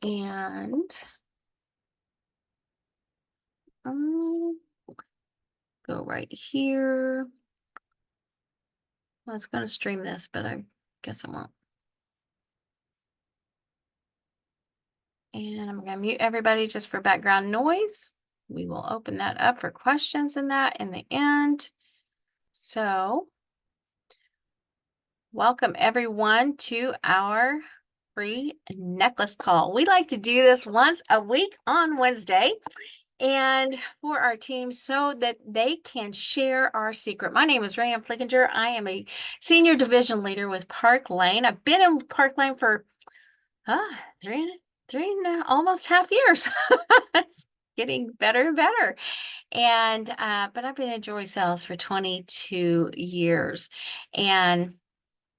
And um, go right here. I was going to stream this, but I guess I won't. And I'm going to mute everybody just for background noise. We will open that up for questions in the end. So welcome everyone to our free necklace call. We like to do this once a week on Wednesday and for our team so that they can share our secret. My name is Rayanne Flickinger. I am a senior division leader with Park Lane. I've been in Park Lane for three and almost half years. It's getting better and better. And but I've been in jewelry sales for 22 years. And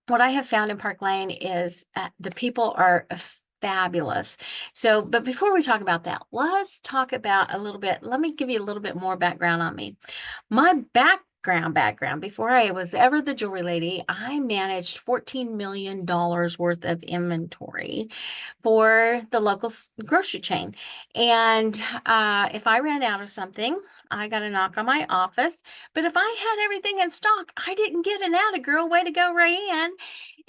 what I have found in Park Lane is the people are fabulous. So, but before we talk about that, let's talk about a little bit. Let me give you a little bit more background on me. My background, before I was ever the jewelry lady, I managed $14 million worth of inventory for the local grocery chain. And if I ran out of something, I got a knock on my office. But if I had everything in stock, I didn't get an atta girl. Way to go, Rayanne.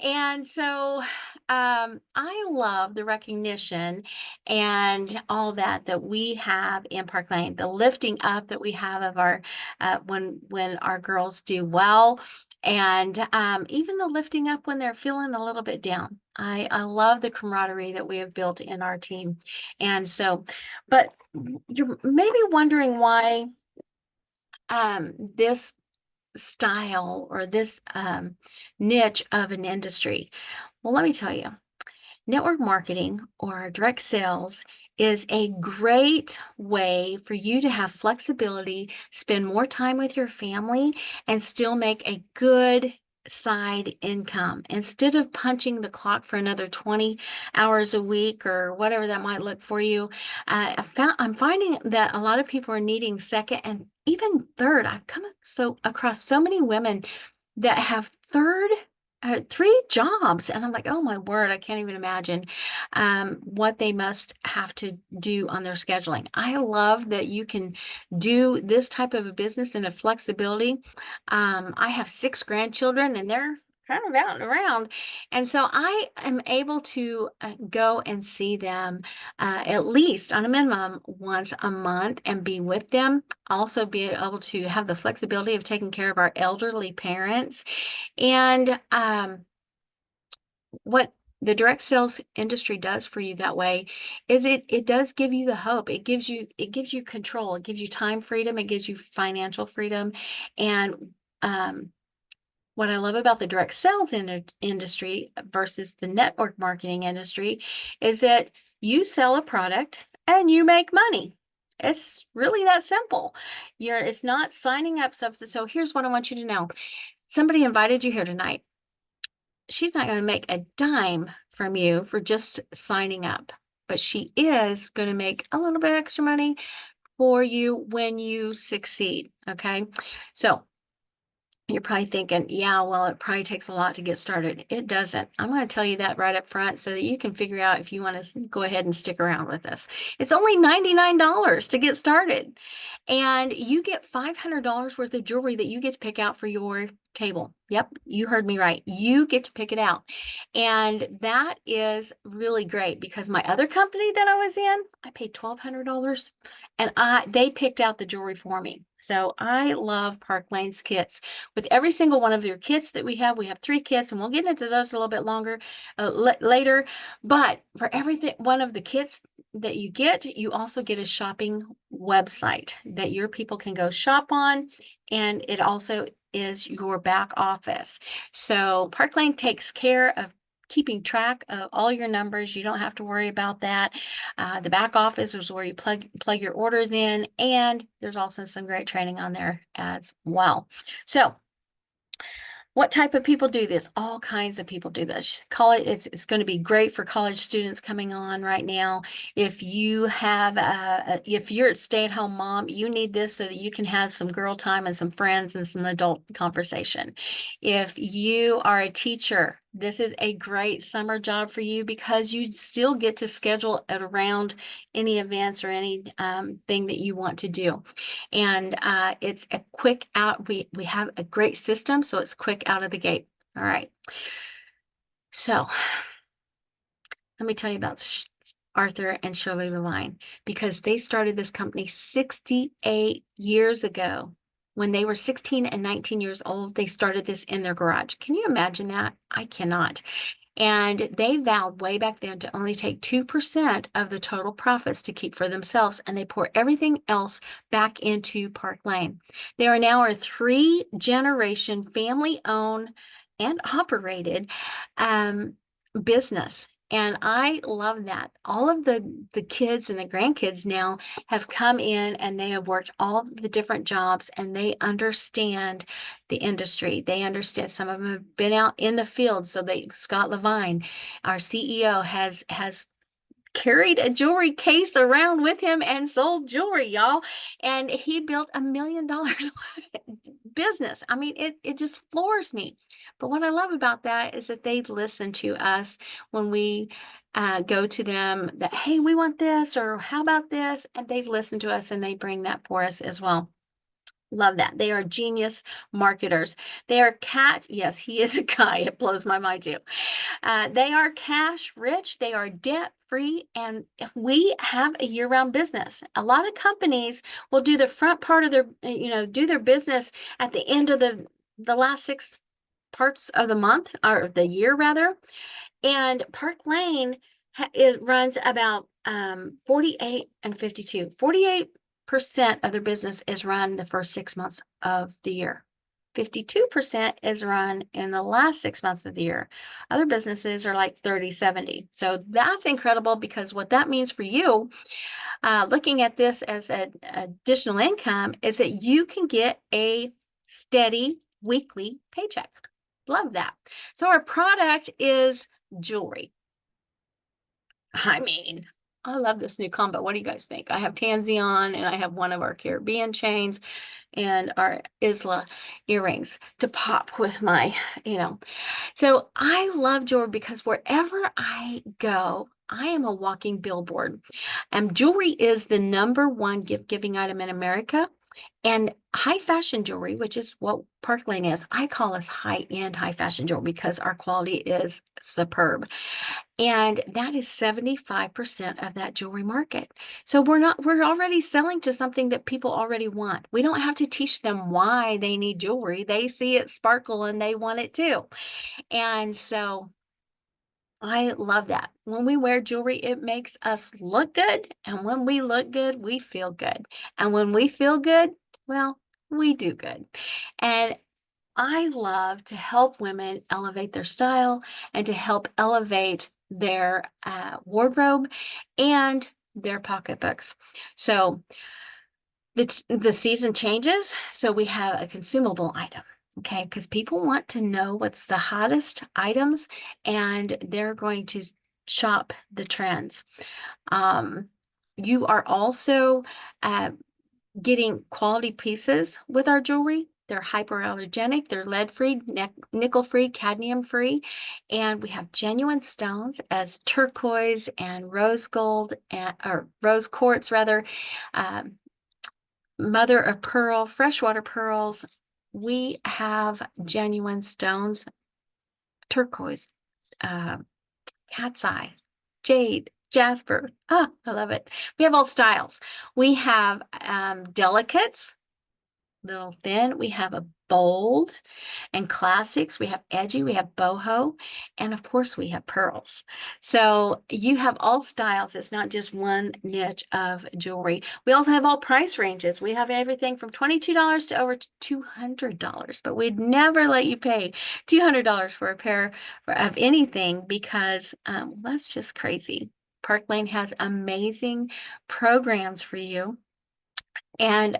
And so I love the recognition and all that we have in Park Lane, the lifting up that we have of our when our girls do well, and even the lifting up when they're feeling a little bit down. I love the camaraderie that we have built in our team. And so, but you're maybe wondering why this style or this niche of an industry. Well, let me tell you, network marketing or direct sales is a great way for you to have flexibility, spend more time with your family, and still make a good side income instead of punching the clock for another 20 hours a week or whatever that might look for you. I'm finding that a lot of people are needing second and even third. I've come across so many women that have three jobs, and I'm like, oh my word, I can't even imagine what they must have to do on their scheduling. I love that you can do this type of a business and a flexibility. I have six grandchildren, and they're kind of out and around, and so I am able to go and see them at least on a minimum once a month and be with them. Also be able to have the flexibility of taking care of our elderly parents. And what the direct sales industry does for you that way is it does give you the hope. It gives you control. It gives you time freedom. It gives you financial freedom. And what I love about the direct sales industry versus the network marketing industry is that you sell a product and you make money. It's really that simple. It's not signing up something. So here's what I want you to know. Somebody invited you here tonight. She's not going to make a dime from you for just signing up, but she is going to make a little bit extra money for you when you succeed. Okay. So you're probably thinking, yeah, well, it probably takes a lot to get started. It doesn't. I'm going to tell you that right up front so that you can figure out if you want to go ahead and stick around with us. It's only $99 to get started. And you get $500 worth of jewelry that you get to pick out for your table. Yep, you heard me right. You get to pick it out. And that is really great because my other company that I was in, I paid $1,200 and they picked out the jewelry for me. So I love Park Lane's kits. With every single one of your kits that we have three kits, and we'll get into those a little bit longer later. But for everything, one of the kits that you get, you also get a shopping website that your people can go shop on, and it also is your back office. So Park Lane takes care of keeping track of all your numbers. You don't have to worry about that. The back office is where you plug your orders in, and there's also some great training on there as well. So what type of people do this? All kinds of people do this. College, it's going to be great for college students coming on right now. If you have, if you're a stay-at-home mom, you need this so that you can have some girl time and some friends and some adult conversation. If you are a teacher, this is a great summer job for you because you still get to schedule it around any events or any thing that you want to do. And it's a quick out. We have a great system, so it's quick out of the gate. All right. So let me tell you about Arthur and Shirley Levine because they started this company 68 years ago. When they were 16 and 19 years old, they started this in their garage. Can you imagine that? I cannot. And they vowed way back then to only take 2% of the total profits to keep for themselves, and they pour everything else back into Park Lane. They are now a 3-generation family-owned and operated business. And I love that. All of the kids and the grandkids now have come in and they have worked all the different jobs and they understand the industry. They understand. Some of them have been out in the field. So Scott Levine, our CEO, has carried a jewelry case around with him and sold jewelry, y'all. And he built $1 million business. I mean, it just floors me. But what I love about that is that they listen to us when we go to them that, hey, we want this, or how about this? And they listen to us and they bring that for us as well. Love that. They are genius marketers. They are yes, he is a guy. It blows my mind too. They are cash rich, they are debt free, and we have a year round business. A lot of companies will do the front part of their, do their business at the end of the last 6 parts of the month or the year rather. And Park Lane it runs about 48 and 52. 48% of their business is run the first 6 months of the year. 52% is run in the last 6 months of the year. Other businesses are like 30-70. So that's incredible because what that means for you, looking at this as an additional income, is that you can get a steady weekly paycheck. Love that. So our product is jewelry. I mean, I love this new combo. What do you guys think? I have Tansy on and I have one of our Caribbean chains and our Isla earrings to pop with my, So I love jewelry because wherever I go, I am a walking billboard. And jewelry is the #1 gift giving item in America. And high fashion jewelry, which is what Park Lane is, I call us high-end high fashion jewelry because our quality is superb. And that is 75% of that jewelry market. So we're already selling to something that people already want. We don't have to teach them why they need jewelry. They see it sparkle and they want it too. And so I love that. When we wear jewelry, it makes us look good. And when we look good, we feel good. And when we feel good, well, we do good. And I love to help women elevate their style and to help elevate their wardrobe and their pocketbooks. So the season changes, so we have a consumable item. Okay, because people want to know what's the hottest items and they're going to shop the trends. You are also getting quality pieces with our jewelry. They're hypoallergenic, they're lead-free, nickel-free, cadmium-free, and we have genuine stones as turquoise and rose gold, or rose quartz rather, mother of pearl, freshwater pearls. We have genuine stones, turquoise, cat's eye, jade, jasper. I love it. We have all styles. We have delicates, little thin. We have a bold and classics. We have edgy. We have boho. And of course, we have pearls. So you have all styles. It's not just one niche of jewelry. We also have all price ranges. We have everything from $22 to over $200. But we'd never let you pay $200 for a pair of anything because that's just crazy. Park Lane has amazing programs for you and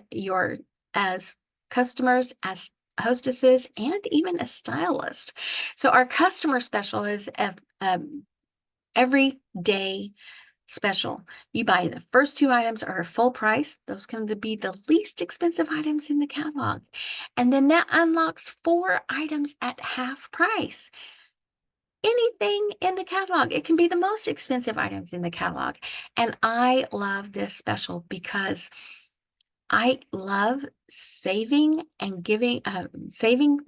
as customers, as hostesses, and even as stylists. So our customer special is a everyday special. You buy the first 2 items are full price. Those can be the least expensive items in the catalog. And then that unlocks 4 items at half price. anything in the catalog. It can be the most expensive items in the catalog. And I love this special because I love saving and saving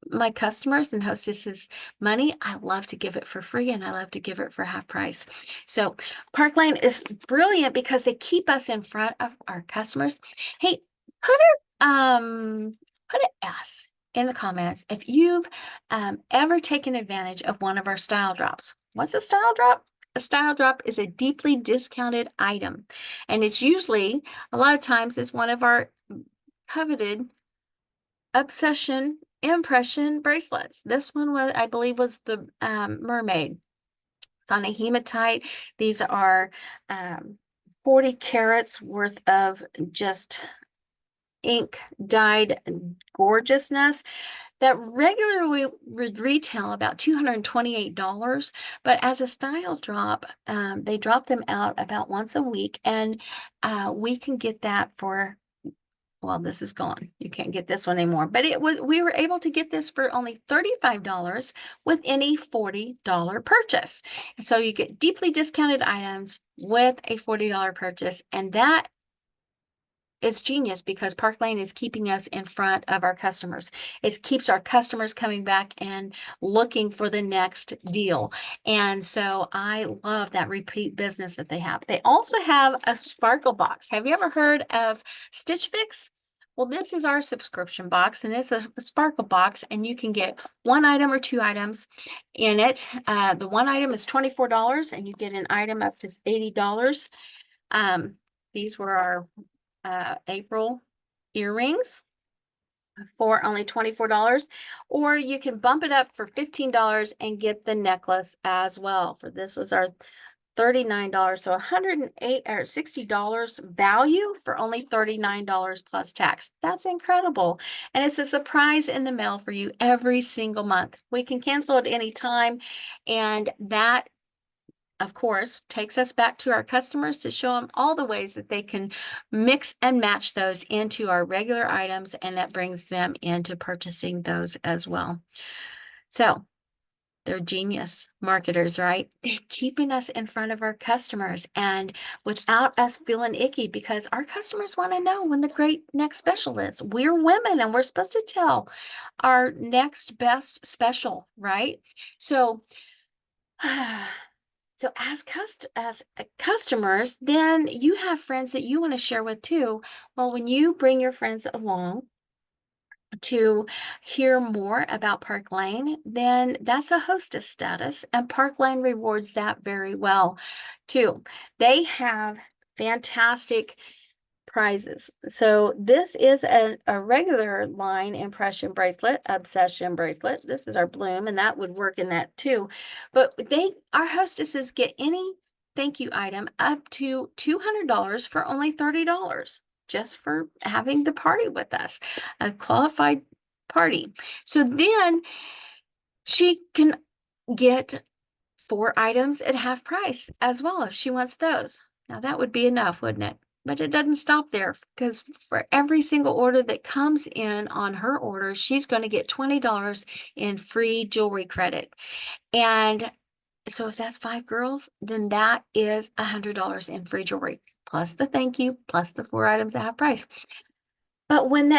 my customers and hostesses money. I love to give it for free and I love to give it for half price. So Park Lane is brilliant because they keep us in front of our customers. Hey, put put an S in the comments if you've ever taken advantage of one of our style drops. What's a style drop? A style drop is a deeply discounted item, and it's usually, a lot of times, it's one of our coveted obsession impression bracelets. This one was, I believe, was the mermaid. It's on a hematite. These are 40 carats worth of just ink dyed gorgeousness that regularly would retail about $228, but as a style drop, they drop them out about once a week, and we can get that for, well, this is gone. You can't get this one anymore, but we were able to get this for only $35 with any $40 purchase. So you get deeply discounted items with a $40 purchase, and that is genius because Park Lane is keeping us in front of our customers. It keeps our customers coming back and looking for the next deal. And so I love that repeat business that they have. They also have a Sparkle box. Have you ever heard of Stitch Fix? Well, this is our subscription box, and it's a Sparkle box, and you can get one item or two items in it. The one item is $24, and you get an item up to $80. These were our April earrings for only $24, or you can bump it up for $15 and get the necklace as well. For this was our $39, so $108 or $60 value for only $39 plus tax. That's incredible. And it's a surprise in the mail for you every single month. We can cancel at any time, and that, of course, takes us back to our customers to show them all the ways that they can mix and match those into our regular items, and that brings them into purchasing those as well. So they're genius marketers, right? They're keeping us in front of our customers and without us feeling icky, because our customers want to know when the great next special is. We're women and we're supposed to tell our next best special, right? So So as customers, then you have friends that you want to share with too. Well, when you bring your friends along to hear more about Park Lane, then that's a hostess status, and Park Lane rewards that very well too. They have fantastic prizes. So this is a regular line impression bracelet, obsession bracelet. This is our bloom, and that would work in that too. But our hostesses get any thank you item up to $200 for only $30, just for having the party with us, a qualified party. So then she can get 4 items at half price as well if she wants those. Now that would be enough, wouldn't it? But it doesn't stop there, because for every single order that comes in on her order, she's going to get $20 in free jewelry credit. And so if that's 5 girls, then that is $100 in free jewelry, plus the thank you, plus the 4 items at half price. But when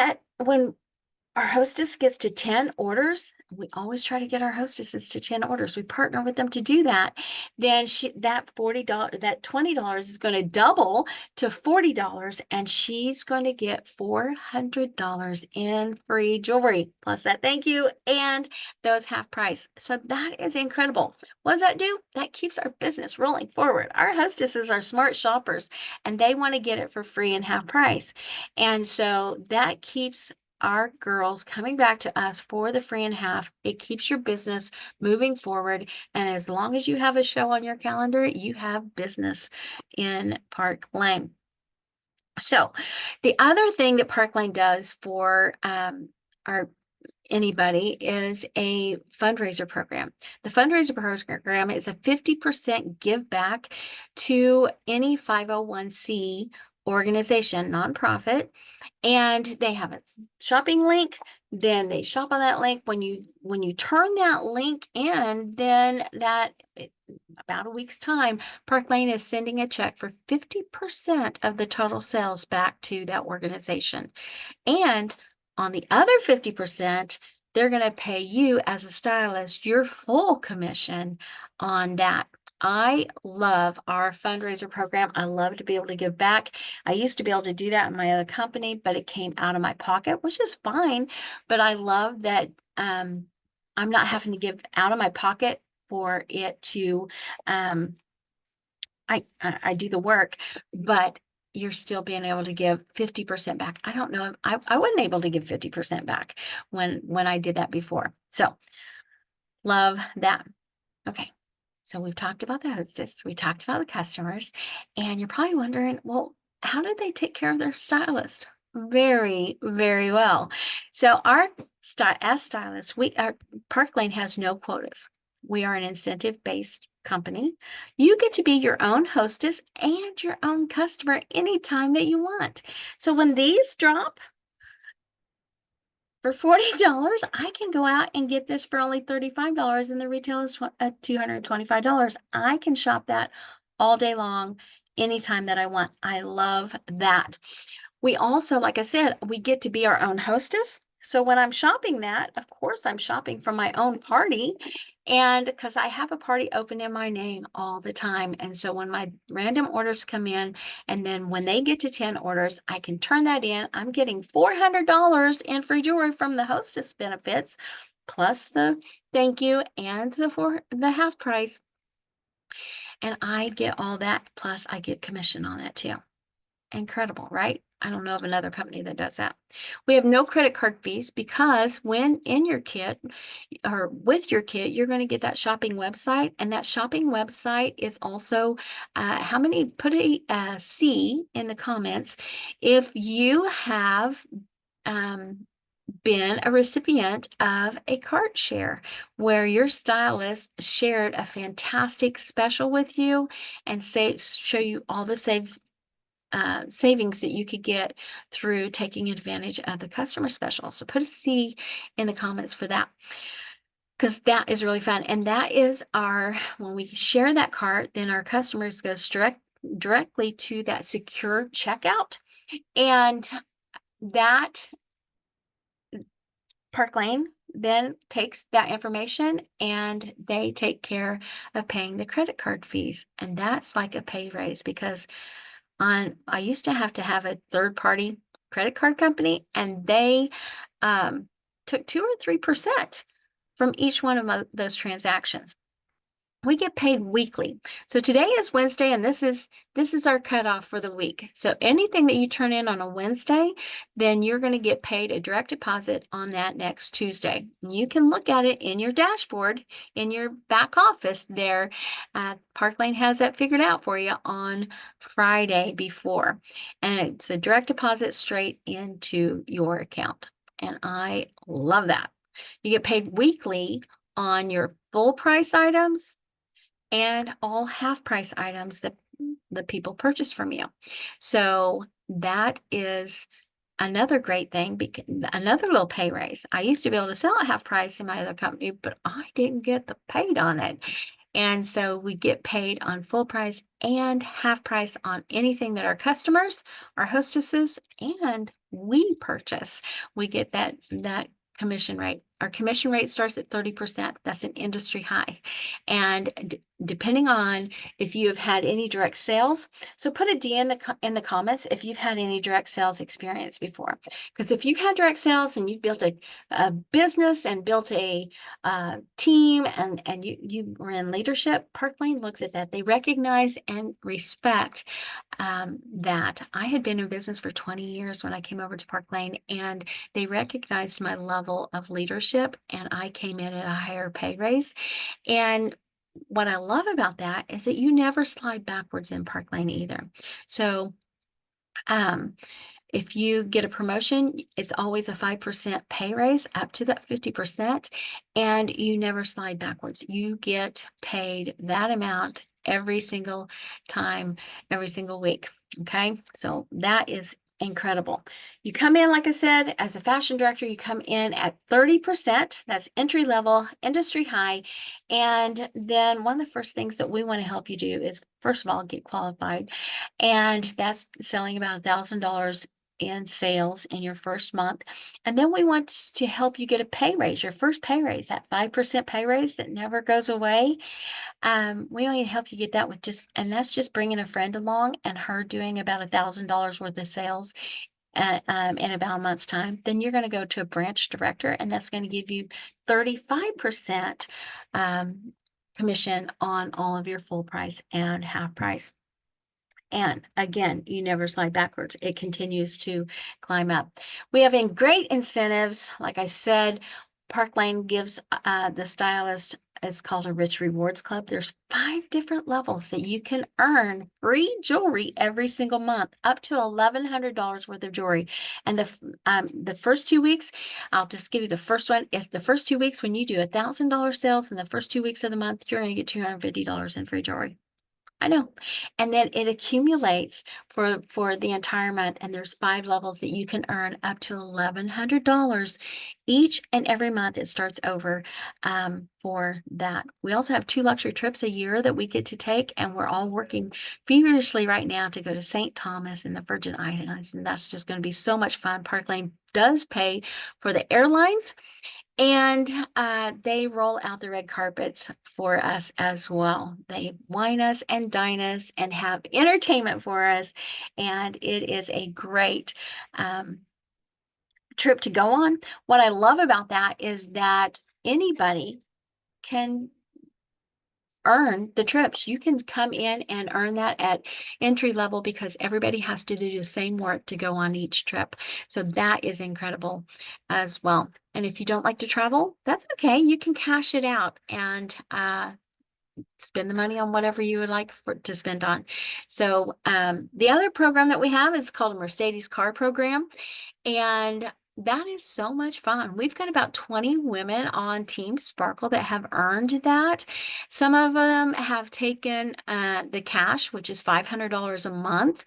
our hostess gets to 10 orders, we always try to get our hostesses to 10 orders. We partner with them to do that. Then that $20 is going to double to $40, and she's going to get $400 in free jewelry, plus that thank you and those half price. So that is incredible. What does that do? That keeps our business rolling forward. Our hostesses are smart shoppers, and they want to get it for free and half price. And so that keeps our girls coming back to us for the free and half. It keeps your business moving forward. And as long as you have a show on your calendar, you have business in Park Lane. So the other thing that Park Lane does for anybody is a fundraiser program. The fundraiser program is a 50% give back to any 501c organization, nonprofit, and they have a shopping link. Then they shop on that link. When you turn that link in, then about a week's time, Park Lane is sending a check for 50% of the total sales back to that organization. And on the other 50%, they're going to pay you as a stylist your full commission on that. I love our fundraiser program. I love to be able to give back. I used to be able to do that in my other company, but it came out of my pocket, which is fine. But I love that I'm not having to give out of my pocket for it to I do the work, but you're still being able to give 50% back. I don't know. I wasn't able to give 50% back when I did that before. So love that. Okay. So we've talked about the hostess, we talked about the customers, and you're probably wondering, well, how did they take care of their stylist? Very, very well. So as stylists, our Park Lane has no quotas. We are an incentive-based company. You get to be your own hostess and your own customer anytime that you want. So when these drop, for $40, I can go out and get this for only $35 and the retail is $225. I can shop that all day long, anytime that I want. I love that. We also, like I said, we get to be our own hostess. So when I'm shopping that, of course, I'm shopping for my own party. And because I have a party open in my name all the time. And so when my random orders come in, and then when they get to 10 orders, I can turn that in. I'm getting $400 in free jewelry from the hostess benefits, plus the thank you and the half price. And I get all that, plus I get commission on that too. Incredible, right? I don't know of another company that does that. We have no credit card fees because when in your kit or with your kit, you're going to get that shopping website. And that shopping website is also put a C in the comments if you have been a recipient of a cart share where your stylist shared a fantastic special with you and show you all the savings that you could get through taking advantage of the customer special. So put a C in the comments for that, because that is really fun. And that is when we share that cart, then our customers goes directly to that secure checkout. And that Park Lane then takes that information and they take care of paying the credit card fees. And that's like a pay raise because I used to have a third-party credit card company, and they took 2 or 3% from each one of those transactions. We get paid weekly. So today is Wednesday, and this is our cutoff for the week. So anything that you turn in on a Wednesday, then you're going to get paid a direct deposit on that next Tuesday. And you can look at it in your dashboard in your back office there. Park Lane has that figured out for you on Friday before. And it's a direct deposit straight into your account. And I love that. You get paid weekly on your full price items and all half price items that the people purchase from you. So that is another great thing, because another little pay raise. I used to be able to sell at half price in my other company, but I didn't get the paid on it. And so we get paid on full price and half price on anything that our customers, our hostesses, and we purchase. We get that commission rate. Our commission rate starts at 30%. That's an industry high. And depending on if you have had any direct sales, so put a D in the comments if you've had any direct sales experience before. Because if you've had direct sales and you've built a business and built a team and you were in leadership, Park Lane looks at that. They recognize and respect that. I had been in business for 20 years when I came over to Park Lane, and they recognized my level of leadership, and I came in at a higher pay raise. And what I love about that is that you never slide backwards in Park Lane either. So if you get a promotion, it's always a 5% pay raise up to that 50%, and you never slide backwards. You get paid that amount every single time, every single week. Okay, so that is incredible. You come in, like I said, as a fashion director, you come in at 30%. That's entry level, industry high. And then one of the first things that we want to help you do is, first of all, get qualified. And that's selling about $1,000 in sales in your first month. And then we want to help you get a pay raise, your first pay raise, that 5% pay raise that never goes away. We only help you get that with and that's just bringing a friend along and her doing about $1,000 worth of sales in about a month's time. Then you're going to go to a branch director, and that's going to give you 35% commission on all of your full price and half price. And again, you never slide backwards. It continues to climb up. We have great incentives. Like I said, Park Lane gives the stylist, it's called a Rich Rewards Club. There's 5 different levels that you can earn free jewelry every single month, up to $1,100 worth of jewelry. And the first 2 weeks, I'll just give you the first one. If the first 2 weeks, when you do $1,000 sales in the first 2 weeks of the month, you're going to get $250 in free jewelry. I know. And then it accumulates for the entire month. And there's 5 levels that you can earn up to $1,100 each and every month. It starts over for that. We also have 2 luxury trips a year that we get to take. And we're all working feverishly right now to go to St. Thomas and the Virgin Islands. And that's just going to be so much fun. Park Lane does pay for the airlines. And they roll out the red carpets for us as well. They wine us and dine us and have entertainment for us. And it is a great trip to go on. What I love about that is that anybody can earn the trips. You can come in and earn that at entry level because everybody has to do the same work to go on each trip. So that is incredible as well. And if you don't like to travel, that's okay. You can cash it out and spend the money on whatever you would like to spend on. So the other program that we have is called a Mercedes car program. And that is so much fun. We've got about 20 women on Team Sparkle that have earned that. Some of them have taken the cash, which is $500 a month.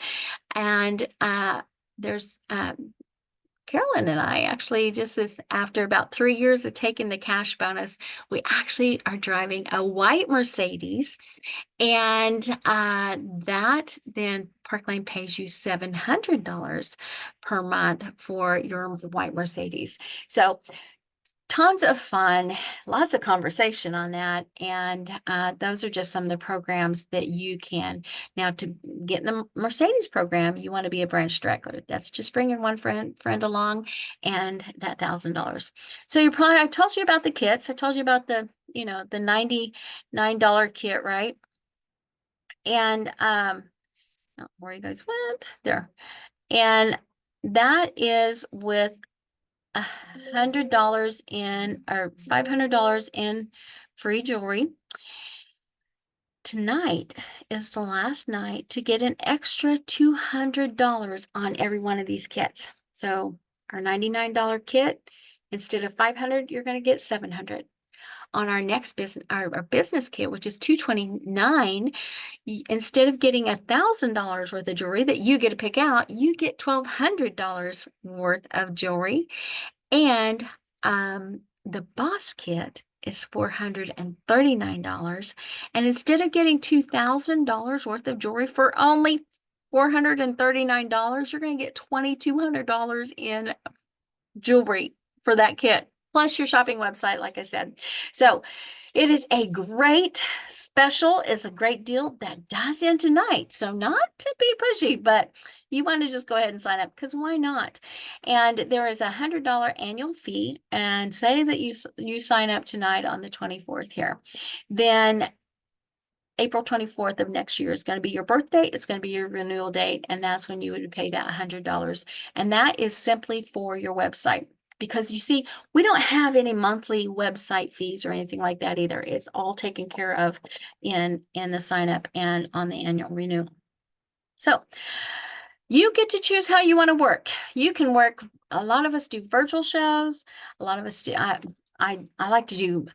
And there's Carolyn and I actually just after about 3 years of taking the cash bonus, we actually are driving a white Mercedes. And that then Park Lane pays you $700 per month for your white Mercedes. So tons of fun, lots of conversation on that. And those are just some of the programs that you can. Now, to get in the Mercedes program, you want to be a branch director. That's just bringing one friend along and that $1,000. So I told you about the kits. I told you about the $99 kit, right? And where you guys went there. And that is with $100 in or $500 in free jewelry. Tonight is the last night to get an extra $200 on every one of these kits. So our $99 kit, instead of $500, you're going to get $700. On our next business, our business kit, which is $229, instead of getting $1,000 worth of jewelry that you get to pick out, you get $1,200 worth of jewelry. And the Boss kit is $439. And instead of getting $2,000 worth of jewelry for only $439, you're going to get $2,200 in jewelry for that kit, plus your shopping website, like I said. So it is a great special. It's a great deal that does end tonight. So not to be pushy, but you want to just go ahead and sign up because why not? And there is $100 annual fee. And say that you sign up tonight on the 24th here, then April 24th of next year is going to be your birthday. It's going to be your renewal date. And that's when you would pay that $100. And that is simply for your website. Because you see, we don't have any monthly website fees or anything like that either. It's all taken care of in the sign up and on the annual renewal. So you get to choose how you want to work. You can work. A lot of us do virtual shows. A lot of us do. I like to do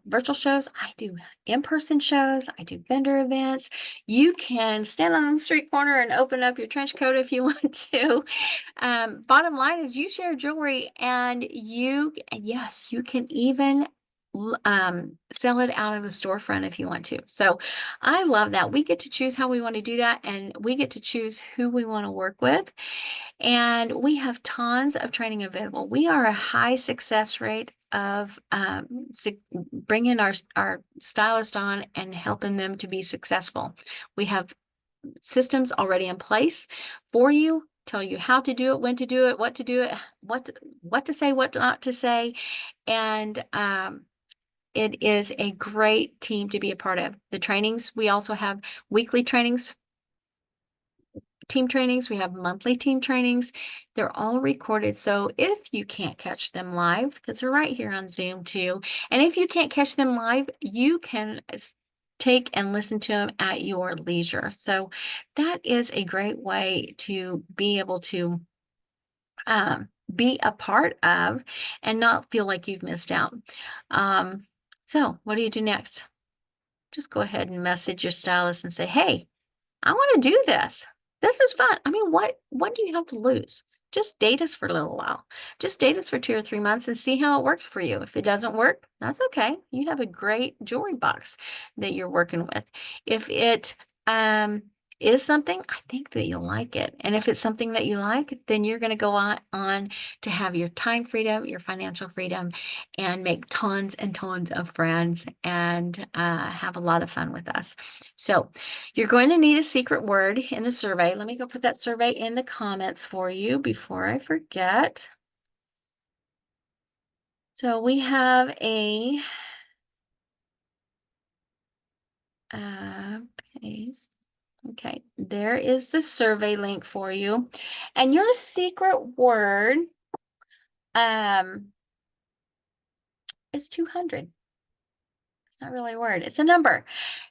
virtual shows. I do in-person shows. I do vendor events. You can stand on the street corner and open up your trench coat if you want to. Bottom line is you share jewelry, and yes, you can even sell it out of a storefront if you want to. So I love that. We get to choose how we want to do that, and we get to choose who we want to work with. And we have tons of training available. We are a high success rate of bringing our stylist on and helping them to be successful. We have systems already in place for you, tell you how to do it, when to do it, what to do it, what to say, what not to say. And it is a great team to be a part of. The trainings, we also have weekly trainings, team trainings. We have monthly team trainings. They're all recorded. So if you can't catch them live, because they're right here on Zoom too, and if you can't catch them live, you can take and listen to them at your leisure. So that is a great way to be able to be a part of and not feel like you've missed out. Um, so what do you do next? Just go ahead and message your stylist and say, hey, I want to do this. This is fun. I mean, what do you have to lose? Just date us for a little while. Just date us for 2 or 3 months and see how it works for you. If it doesn't work, that's okay. You have a great jewelry box that you're working with. If it is something, I think that you'll like it. And if it's something that you like, then you're going to go on to have your time freedom, your financial freedom, and make tons and tons of friends and have a lot of fun with us. So you're going to need a secret word in the survey. Let me go put that survey in the comments for you before I forget. So we have a paste. Okay, there is the survey link for you. And your secret word is 200. It's not really a word, it's a number.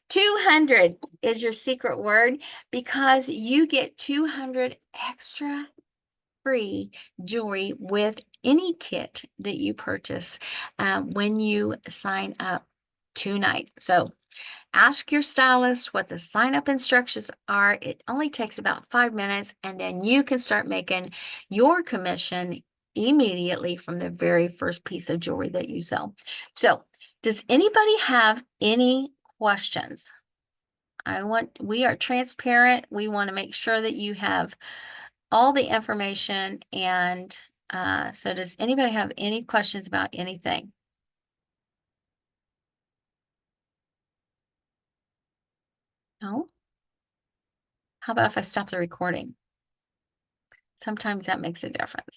200 is your secret word because you get 200 extra free jewelry with any kit that you purchase when you sign up tonight. So ask your stylist what the sign up instructions are. It only takes about 5 minutes, and then you can start making your commission immediately from the very first piece of jewelry that you sell. So does anybody have any questions? We are transparent. We want to make sure that you have all the information. And so does anybody have any questions about anything? No? How about if I stop the recording? Sometimes that makes a difference.